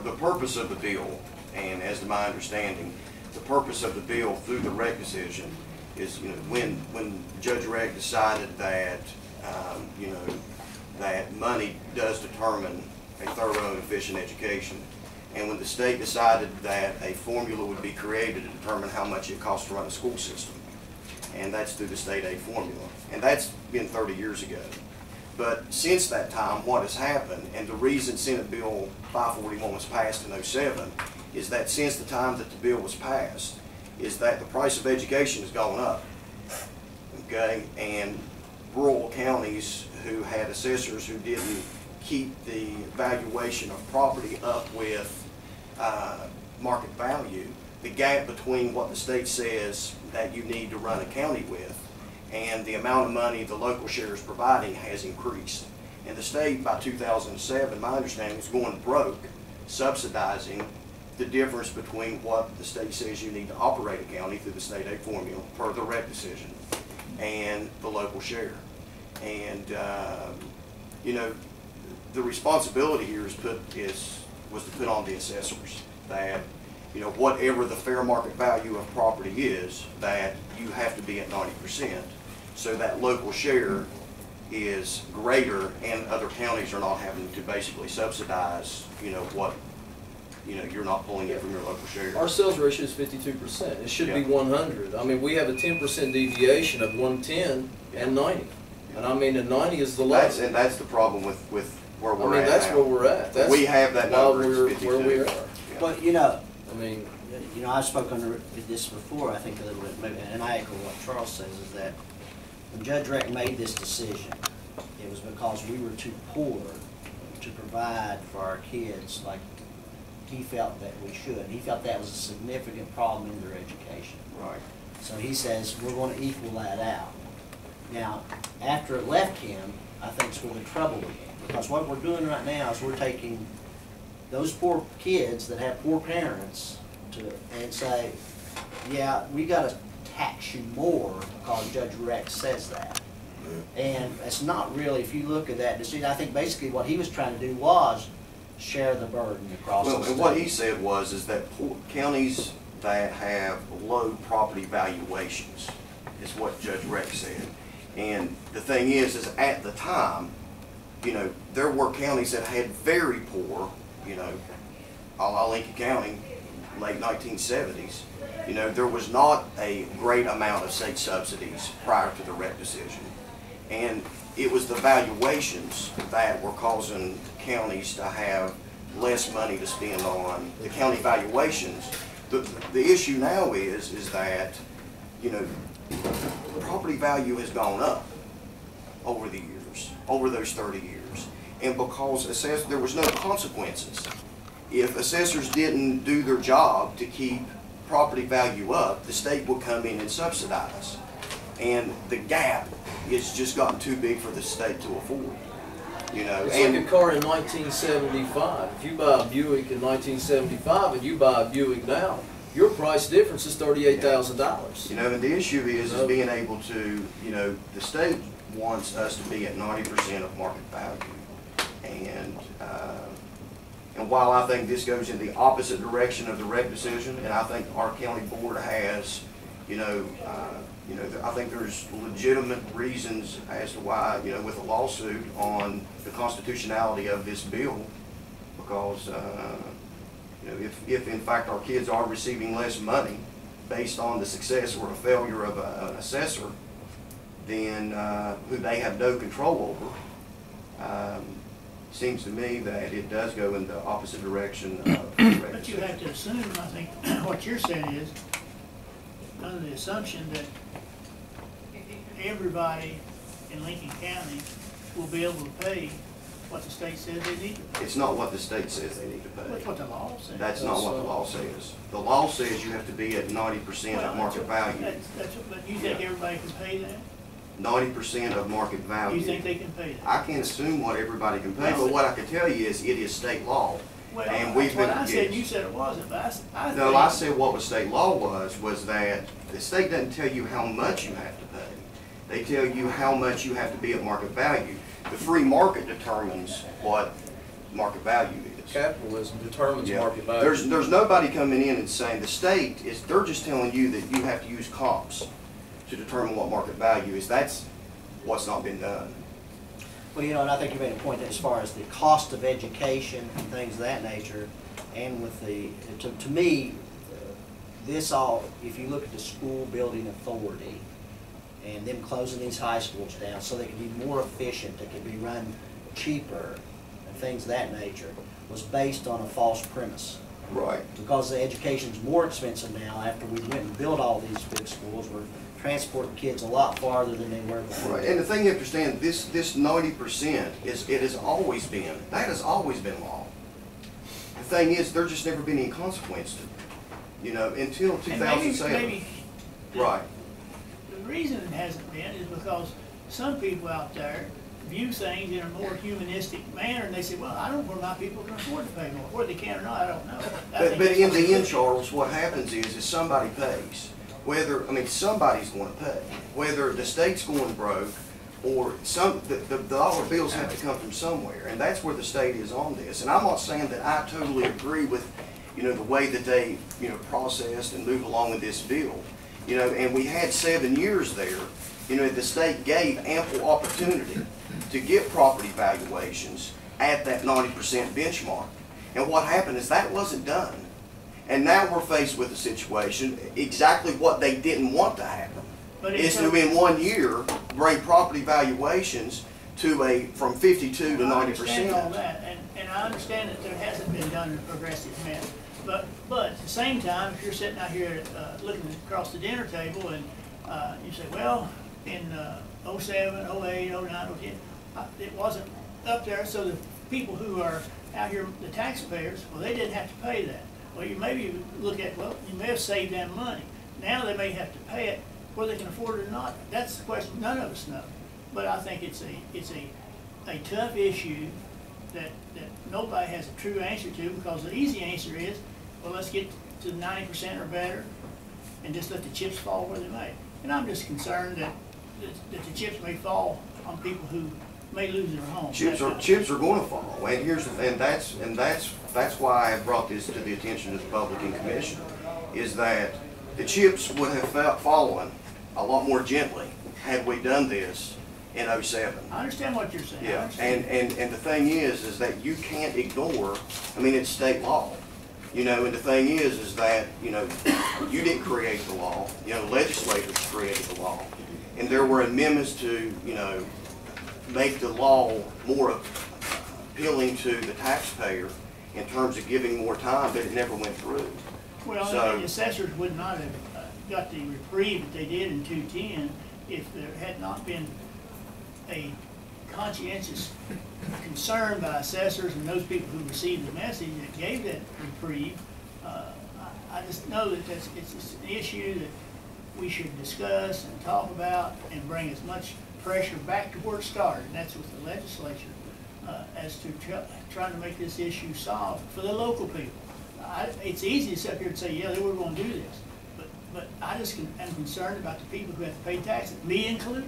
the purpose of the bill, and as to my understanding, the purpose of the bill through the REC decision is, when Judge REC decided that, that money does determine a thorough and efficient education, and when the state decided that a formula would be created to determine how much it costs to run a school system, and that's through the state aid formula, and that's been 30 years ago. But since that time, what has happened, and the reason Senate Bill 541 was passed in '07, is that since the time that the bill was passed, is that the price of education has gone up, okay? And rural counties who had assessors who didn't keep the valuation of property up with market value, the gap between what the state says that you need to run a county with and the amount of money the local share is providing has increased. And the state, by 2007, my understanding, was going broke, subsidizing the difference between what the state says you need to operate a county through the state aid formula per the REC decision and the local share. And the responsibility here was to put on the assessors that, whatever the fair market value of property is, that you have to be at 90%, so that local share is greater and other counties are not having to basically subsidize, what, you're not pulling it from your local share. Our sales ratio is 52%. It should be 100. I mean, we have a 10% deviation of 110 and 90. And I mean, the 90 is the lowest. And that's the problem with where we're at. That's now. where we're at. That's we have that number. Where we are. Yeah. Well, I mean, I spoke on this before, I think a little bit, and I echo what Charles says, is that when Judge REC made this decision, it was because we were too poor to provide for our kids like he felt that we should. He felt that was a significant problem in their education. Right. So he says, we're going to equal that out. Now, after it left him, I think it's where the trouble began. Because what we're doing right now is we're taking those poor kids that have poor parents and say, yeah, we got to tax you more because Judge REC says that. And it's not really, if you look at that decision, I think basically what he was trying to do was share the burden across the state. And what he said is that counties that have low property valuations is what Judge REC said. And the thing is at the time, there were counties that had very poor, a la Lincoln County, late 1970s. There was not a great amount of state subsidies prior to the REC decision. And it was the valuations that were causing counties to have less money to spend on the county valuations. The issue now is that, property value has gone up over the years, over those 30 years. And because there was no consequences. If assessors didn't do their job to keep property value up, the state would come in and subsidize. And the gap has just gotten too big for the state to afford. It's like a car in 1975. If you buy a Buick in 1975 and you buy a Buick now, your price difference is $38,000. And the issue is being able to, the state wants us to be at 90% of market value. And while I think this goes in the opposite direction of the REC decision, and I think our county board has, I think there's legitimate reasons as to why, with a lawsuit on the constitutionality of this bill, because, if in fact our kids are receiving less money based on the success or the failure of an assessor, then who they have no control over, seems to me that it does go in the opposite direction of the REC. But you have to assume, I think, what you're saying is, under the assumption that everybody in Lincoln County will be able to pay what the state says they need to pay. It's not what the state says they need to pay. That's what the law says. That's not what the law says. The law says you have to be at 90% of market value. But you think everybody can pay that? 90% of market value. You think they can pay that? I can't assume what everybody can pay, but what I can tell you is it is state law. Well, and we've been, what I said, you said it wasn't, but I said what was state law was that the state doesn't tell you how much you have to pay. They tell you how much you have to be at market value. The free market determines what market value is. Capitalism determines Yeah. market value. There's nobody coming in and saying, the state is, they're just telling you that you have to use comps to determine what market value is. That's what's not been done. Well, you know, and I think you made a point that as far as the cost of education and things of that nature, and with the, to me, this all, if you look at the school building authority and them closing these high schools down so they can be more efficient, they can be run cheaper and things of that nature, was based on a false premise. Right. Because the education's more expensive now after we went and built all these big schools, we're transporting kids a lot farther than they were before. Right, and the thing you have to understand, this 90% is, it has always been, that has always been law. The thing is, there's just never been any consequence to it, you know, until And 2007. maybe Right, the reason it hasn't been is because some people out there view things in a more humanistic manner, and they say, well, I don't know where my people can afford to pay more. Whether they can or not, I don't know. but in the end, Charles, what happens is somebody pays. Whether, I mean, somebody's going to pay. Whether the state's going broke or the dollar bills have to come from somewhere, and that's where the state is on this. And I'm not saying that I totally agree with, you know, the way that they, you know, processed and moved along with this bill. You know, and we had 7 years there. You know, the state gave ample opportunity to get property valuations at that 90% benchmark. And what happened is that wasn't done. And now we're faced with a situation, exactly what they didn't want to happen, is to in 1 year bring property valuations to from 52 to 90%. I understand all that, and I understand that there hasn't been done in a progressive manner. But at the same time, if you're sitting out here looking across the dinner table and you say, well, in 07, 08, 09, 10, it wasn't up there, so the people who are out here, the taxpayers, well, they didn't have to pay that. Well, you maybe look at, well, you may have saved them money. Now they may have to pay it, whether they can afford it or not. That's the question none of us know. But I think it's a tough issue that nobody has a true answer to, because the easy answer is, well, let's get to 90% or better and just let the chips fall where they may. And I'm just concerned that the chips may fall on people who may lose their homes. Chips are going to fall, and that's why I brought this to the attention of the public and commission, is that the chips would have fallen a lot more gently had we done this in 07. I understand what you're saying. Yeah, and the thing is that you can't ignore, I mean, it's state law. You know, and the thing is that, you know, you didn't create the law, you know, legislators created the law. And there were amendments to, you know, make the law more appealing to the taxpayer in terms of giving more time, but it never went through. Well, So, the assessors would not have got the reprieve that they did in 210 if there had not been a conscientious concern by assessors and those people who received the message that gave that reprieve. I just know that it's an issue that we should discuss and talk about and bring as much pressure back to where it started, and that's with the legislature, as to trying to make this issue solved for the local people. It's easy to sit up here and say, yeah, we're going to do this, but I just am concerned about the people who have to pay taxes, me included.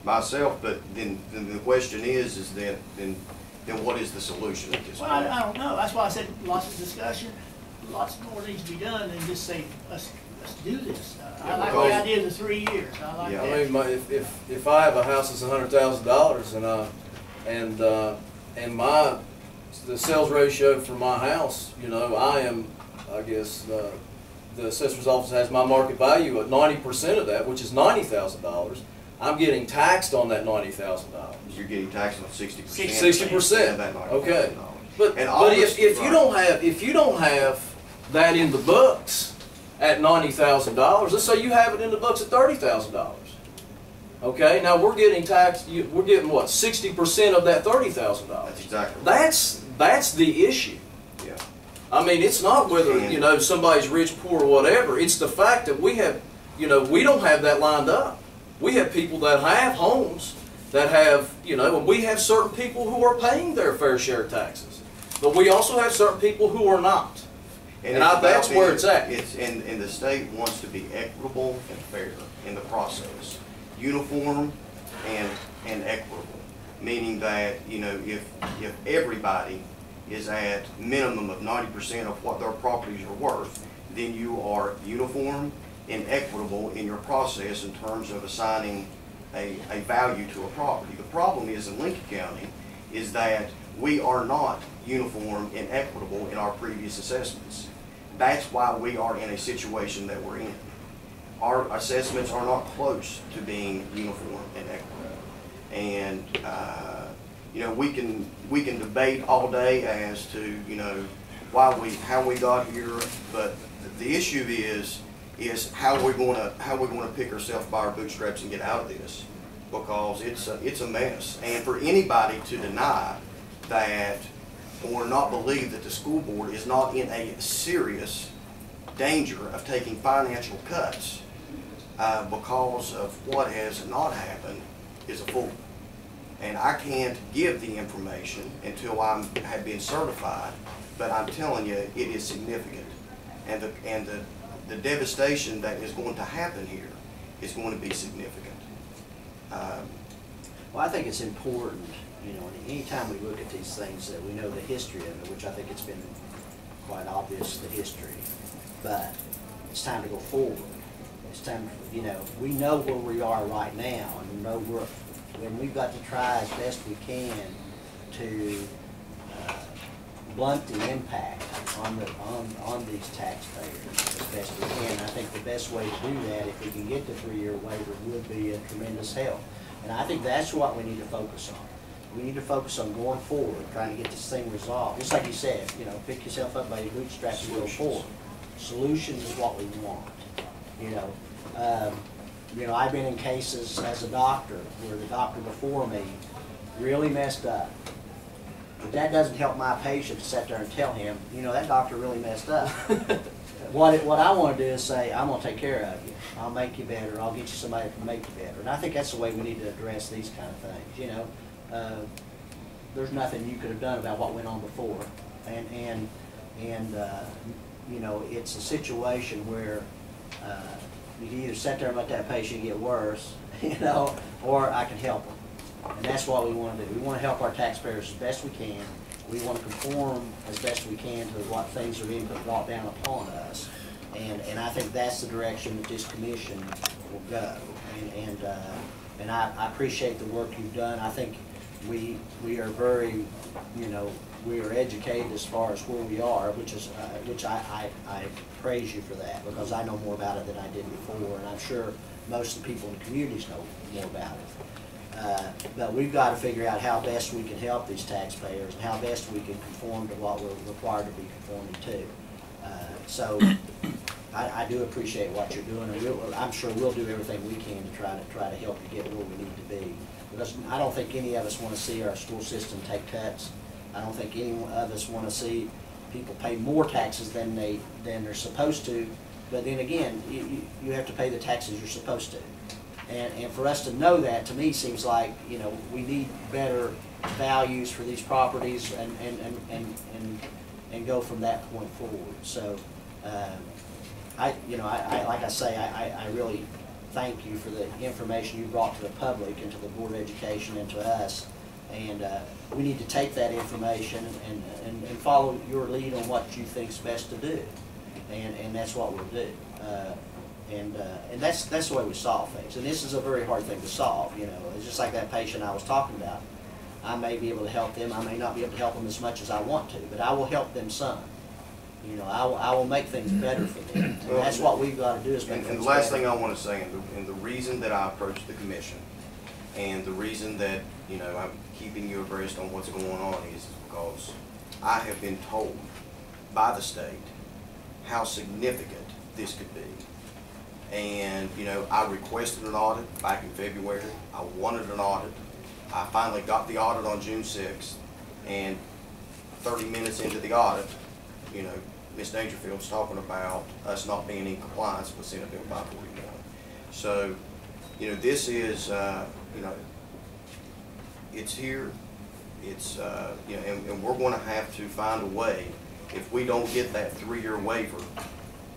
myself, but then the question is that then what is the solution at this point? Well, I don't know. That's why I said lots of discussion, lots more needs to be done than just say, let's do this. I like the idea of the 3 years. I like Yeah. that. I mean, if I have a house that's $100,000 and the sales ratio for my house, you know, I guess the assessor's office has my market value at 90% of that, which is $90,000. I'm getting taxed on that $90,000. You're getting taxed on 60%. 60%. of that $90,000. Okay. But August, if you right. don't have that in the books at $90,000, let's say you have it in the books at $30,000. Okay, now we're getting taxed. We're getting what, 60% of that $30,000. That's exactly. That's the issue. Yeah. I mean, it's not whether, you know, somebody's rich, poor, or whatever. It's the fact that we have, you know, we don't have that lined up. We have people that have homes that have, you know, and we have certain people who are paying their fair share of taxes. But we also have certain people who are not. And that's where it's at. And the state wants to be equitable and fair in the process. Uniform and equitable. Meaning that, you know, if everybody is at minimum of 90% of what their properties are worth, then you are uniform and equitable in your process in terms of assigning a value to a property. The problem is in Lincoln County is that we are not uniform and equitable in our previous assessments. That's why we are in a situation that we're in. Our assessments are not close to being uniform and equitable. And you know, we can debate all day as to, you know, how we got here, but the issue is how we're going to pick ourselves by our bootstraps and get out of this, because it's a mess. And for anybody to deny that or not believe that the school board is not in a serious danger of taking financial cuts because of what has not happened is a fool. And I can't give the information until I have been certified, but I'm telling you, it is significant. And the devastation that is going to happen here is going to be significant. Well, I think it's important, you know, anytime we look at these things, that we know the history of it, which I think it's been quite obvious, the history. But it's time to go forward. It's time, you know, we know where we are right now, and we know and we've got to try as best we can to blunt the impact on these taxpayers as best we can. And I think the best way to do that, if we can get the 3-year waiver, would be a tremendous help. And I think that's what we need to focus on. We need to focus on going forward, trying to get this thing resolved. Just like you said, you know, pick yourself up by your bootstraps and go forward. Solutions is what we want, you know. You know, I've been in cases as a doctor where the doctor before me really messed up. But that doesn't help my patient to sit there and tell him, you know, that doctor really messed up. What I want to do is say, I'm going to take care of you. I'll make you better. I'll get you somebody that can make you better. And I think that's the way we need to address these kind of things. You know, there's nothing you could have done about what went on before. And you know, it's a situation where you can either sit there and let that patient get worse, you know, or I can help them. And that's what we want to do. We want to help our taxpayers as best we can. We want to conform as best we can to what things are being brought down upon us. And I think that's the direction that this commission will go. And I appreciate the work you've done. I think we are very, you know, we are educated as far as where we are, which I praise you for that, because I know more about it than I did before, and I'm sure most of the people in the communities know more about it. But we've got to figure out how best we can help these taxpayers and how best we can conform to what we're required to be conforming to. So I do appreciate what you're doing, and I'm sure we'll do everything we can to try to help you get where we need to be. Because I don't think any of us want to see our school system take cuts. I don't think any of us want to see people pay more taxes than they're supposed to. But then again, you have to pay the taxes you're supposed to. And for us to know that, to me, seems like, you know, we need better values for these properties and go from that point forward. So, like I say, I really thank you for the information you brought to the public and to the Board of Education and to us. And we need to take that information and follow your lead on what you think's best to do. And that's what we'll do. And that's the way we solve things. And this is a very hard thing to solve. You know, it's just like that patient I was talking about. I may be able to help them. I may not be able to help them as much as I want to, but I will help them some. You know, I will make things better for them. And that's what we've got to do is make things better. And the last thing I want to say, and the reason that I approached the commission, and the reason that, you know, I'm keeping you abreast on what's going on is because I have been told by the state how significant this could be. And, you know, I requested an audit back in February. I wanted an audit. I finally got the audit on June 6th. And 30 minutes into the audit, you know, Ms. Dangerfield's talking about us not being in compliance with Senate Bill 541. So, you know, this is, you know, it's here. It's, you know, and we're going to have to find a way, if we don't get that 3-year waiver,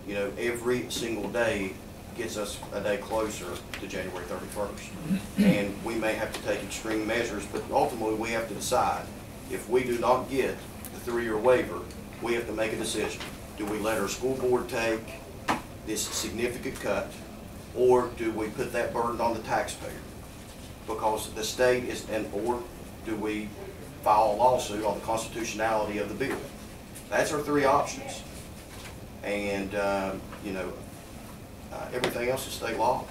you know, every single day gets us a day closer to January 31st. And we may have to take extreme measures, but ultimately we have to decide, if we do not get the 3-year waiver, we have to make a decision. Do we let our school board take this significant cut, or do we put that burden on the taxpayer? Because the state is, or do we file a lawsuit on the constitutionality of the bill? That's our 3 options. And, you know, everything else is state law.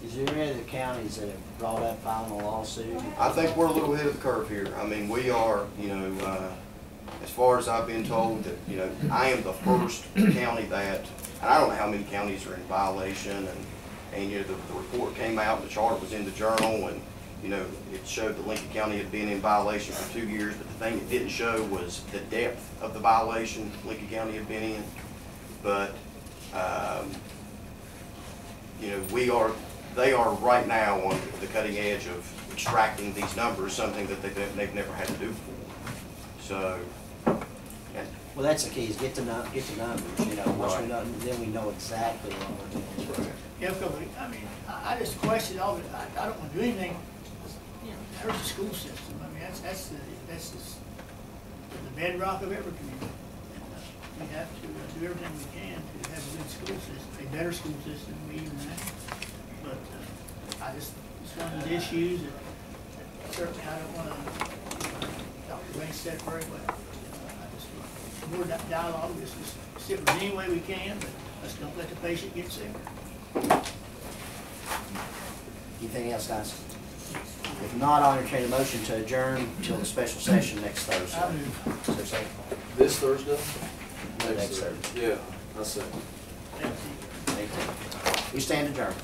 Is there any other counties that have brought up filing a lawsuit? I think we're a little ahead of the curve here. I mean, we are, you know, as far as I've been told, that, you know, I am the first county that, and I don't know how many counties are in violation, and you know, the report came out, the chart was in the journal, and, you know, it showed that Lincoln County had been in violation for 2 years, but the thing it didn't show was the depth of the violation Lincoln County had been in. But, you know, they are right now on the cutting edge of extracting these numbers, something that they've never had to do before. So, yeah. Well, that's the key, is get the numbers, you know, once we know, then we know exactly what we're doing. Yeah, because, I mean, I just question all the, I don't want to do anything, you know, it hurts the school system. I mean, that's the bedrock of every community. And, we have to do everything we can to have a good school system, a better school system than we even have. But it's one of those issues that certainly I don't want to, Dr. Ray said it very well. I just want more dialogue, just sit with any way we can, but let's don't let the patient get sick. Anything else, guys? If not, I'll entertain a motion to adjourn till the special session next Thursday. I move. Is there a second? This Thursday? Next Thursday. Yeah, I see. Thank you. We stand adjourned.